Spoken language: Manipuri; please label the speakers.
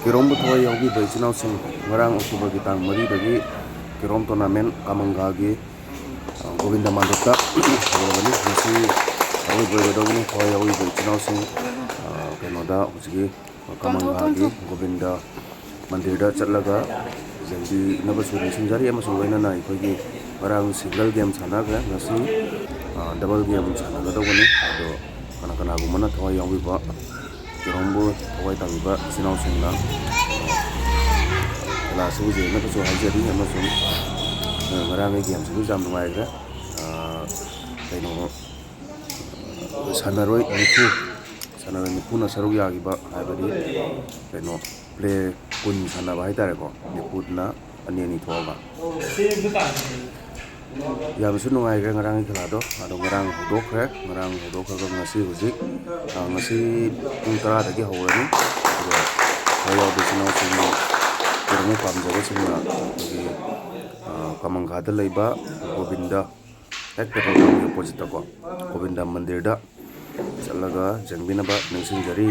Speaker 1: ꯀꯦꯔꯣꯝꯕ ꯊꯋꯥꯏ ꯌꯥꯎꯈꯤꯕ ꯏꯆꯤꯟꯅꯥꯎꯁꯤꯡ ꯉꯔꯥꯡ ꯑꯣꯛꯇꯣꯕꯔꯒꯤ ꯇꯥꯡ 4ꯗꯒꯤ ꯀꯦꯔꯣꯝ ꯇꯣꯔꯅꯥꯃꯦꯟ ꯀꯥꯃꯪꯒꯥꯒꯤ ꯒꯣꯕꯤꯟꯗ ꯃꯟꯗꯞꯇ ꯍꯧꯔꯒꯅꯤ꯫ ꯉꯁꯤ ꯑꯔꯣꯏꯕ ꯑꯣꯏꯒꯗꯧꯕꯅꯤ ꯊꯋꯥꯏ ꯌꯥꯎꯔꯤꯕ ꯏꯆꯤꯟꯅꯥꯎꯁꯤꯡ ꯀꯩꯅꯣꯗ ꯍꯧꯖꯤꯛꯀꯤ ꯀꯥꯃꯪꯒꯥꯒꯤ ꯒꯣꯕꯤꯟꯗ ꯃꯟꯗꯤꯔꯗ ꯆꯠꯂꯒ ꯌꯦꯡꯕꯤꯅꯕꯁꯨ ꯅꯤꯡꯁꯤꯡꯖꯔꯤ ꯑꯃꯁꯨꯡ ꯂꯣꯏꯅꯅ ꯑꯩꯈꯣꯏꯒꯤ ꯉꯔꯥꯡ ꯁꯤꯡꯒꯜ ꯒꯦꯝ ꯁꯥꯟꯅꯈ꯭ꯔꯦ, ꯉꯁꯤ ꯗꯕꯜ ꯒꯦꯝ ꯁꯥꯟꯅꯒꯗꯧꯕꯅꯤ꯫ ꯑꯗꯣ ꯀꯅꯥꯒꯨꯝꯕꯅ ꯊꯋꯥꯏ ꯌꯥꯎꯕꯤꯕ ꯀꯦꯔꯣꯝꯕꯨ ꯊꯋꯥꯏ ꯇꯥꯕꯤꯕ ꯏꯆꯤꯟꯅꯥꯎꯁꯤꯡꯅ ꯀꯦꯂꯥ ꯑꯁꯤꯕꯨ ꯌꯦꯡꯅꯕꯁꯨ ꯍꯥꯏꯖꯔꯤ ꯑꯃꯁꯨꯡ ꯉꯔꯥꯡꯒꯤ ꯒꯦꯝꯁꯤꯕꯨꯁꯨ ꯌꯥꯝ ꯅꯨꯡꯉꯥꯏꯈ꯭ꯔꯦ꯫ ꯀꯩꯅꯣ ꯁꯥꯟꯅꯔꯣꯏ ꯅꯤꯐꯨꯅ ꯁꯔꯨꯛ ꯌꯥꯈꯤꯕ, ꯍꯥꯏꯕꯗꯤ ꯀꯩꯅꯣ ꯄ꯭ꯂꯦ 10 ꯁꯥꯟꯅꯕ ꯍꯥꯏꯇꯥꯔꯦꯀꯣ, ꯅꯤꯐꯨꯅ ꯑꯅꯤ ꯊꯣꯛꯑꯒ ꯌꯥꯝꯅꯁꯨ ꯅꯨꯡꯉꯥꯏꯈ꯭ꯔꯦ ꯉꯔꯥꯡꯒꯤ ꯈꯦꯂꯥꯗꯣ꯫ ꯑꯗꯣ ꯉꯔꯥꯡ ꯍꯧꯗꯣꯛꯈ꯭ꯔꯒ ꯉꯁꯤ ꯄꯨꯡ 10ꯗꯒꯤ ꯍꯧꯔꯅꯤ꯫ ꯑꯗꯨꯒ ꯊꯋꯥꯏ ꯌꯥꯎꯕ ꯏꯆꯤꯟꯅꯥꯎꯁꯤꯡꯅ ꯀꯦꯔꯣꯝꯕꯨ ꯄꯥꯝꯖꯕꯁꯤꯡꯅ ꯑꯩꯈꯣꯏꯒꯤ ꯀꯥꯃꯪꯒꯥꯗ ꯂꯩꯕ ꯒꯣꯕꯤꯟꯗ ꯍꯦꯛ ꯄꯦꯇ꯭ꯔꯣꯜ ꯄꯝꯒꯤ ꯑꯣꯄꯣꯖꯤꯠꯇꯀꯣ ꯒꯣꯕꯤꯟꯗ ꯃꯟꯗꯤꯔꯗ ꯆꯠꯂꯒ ꯌꯦꯡꯕꯤꯅꯕ ꯅꯤꯡꯁꯤꯡꯖꯔꯤ꯫